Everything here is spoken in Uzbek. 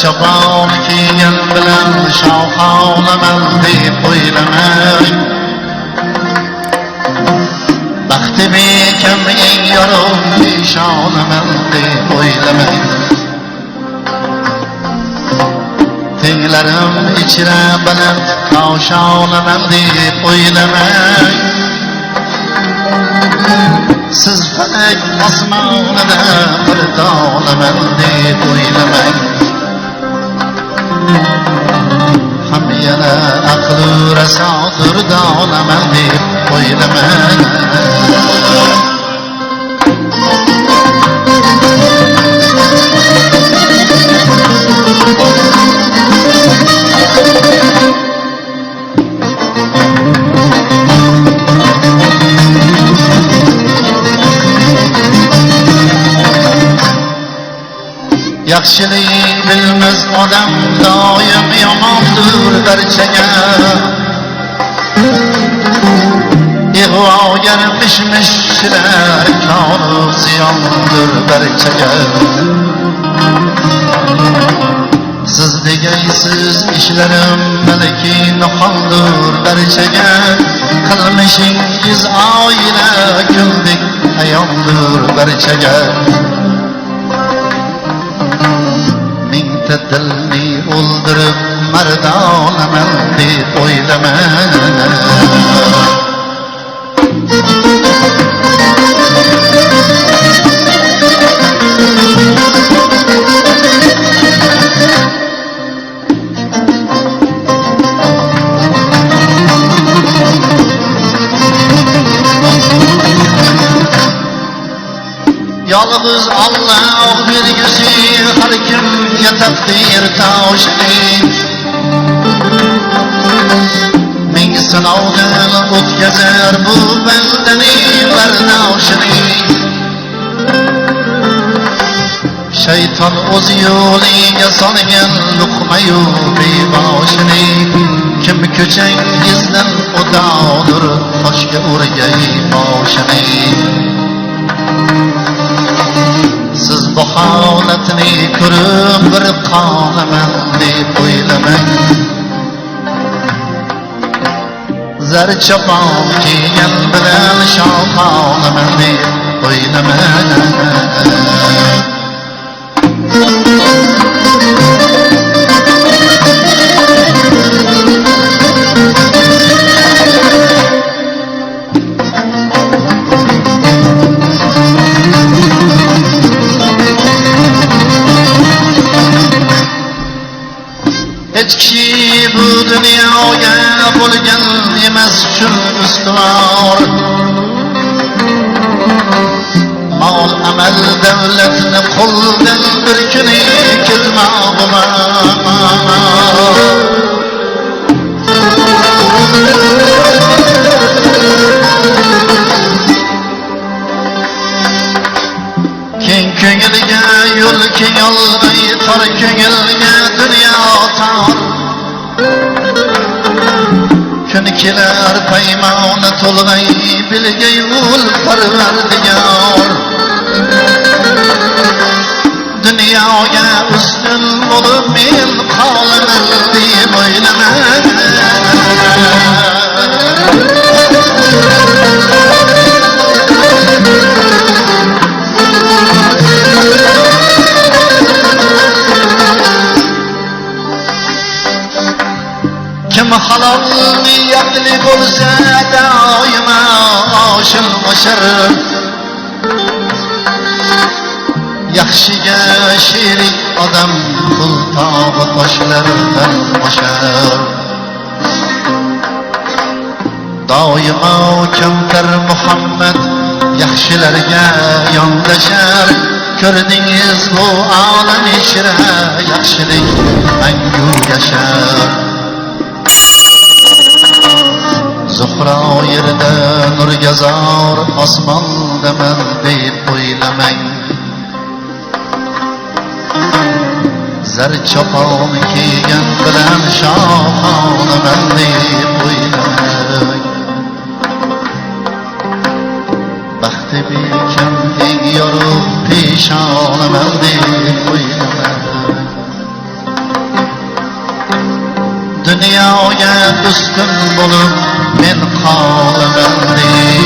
Çapon kiygan bilan shoxonaman deb o'ylamang. Baxti bekam eng yorug' peshonaman deb o'ylamang. Tenglarim ichra baland koshonaman deb o'ylamang. Siz falak osmonida bir donaman deb o'ylamang. Ham yana aqlu rasodir donaman deb o'ylamang. Yaxshilik bilmas odam doim yomondir barchaga. Ig'vogar mish-mishlar konu ziyondir barchaga. Siz degaysiz ishlarim balki nohondir barchaga. Qilmishingiz oila kundek ayondir barchaga. Dilni o'ldirib mardonaman deb o'ylamang. Yolg'iz Alloh bergusi har kimga taqdir toshlaydi. Ming sinovdan o'tkazar bu bandani bardoshini. Shayton o'z yo'liga solgan luqma-yu beboshini. Kim ko'changizdan o'todir toshga urgay boshini. Siz bu holatni ko'rib bir qonaman deb o'ylamang. Zar chopon kiygan bilan shoxonaman deb o'ylamang. Hech kishi bu dunyoga bo'lgan emas shul ustuvor. Mol amal davlatni qo'ldan bir kuni ketmog'i keng ko'ngilga yo'l keng olmay tor ko'ngilga dunyo tor. Kun kelar paymoni to'lg'ay bilga yo'l parvardigor. Dunyoga ustun bo'lib men qolaman deb o'ylamang. Kim halol niyatli bo'lsa doimo oshil-oshir. Yaxshiga sherik odam pul tog'i toshlardan oshar. Doimo kamtar Muhammad yaxshilarga yondashar. Ko'rdingiz bu olam ichra yaxshilik mangu yashar. Zuhro yerda nurga zor osmondaman deb o'ylamang. zar chopon kiygan bilan shohonaman deb o'ylamang. Baxti bekam eng yorug' peshonaman deb o'ylamang. Dunyoga ustun bo'lib men qolaman deb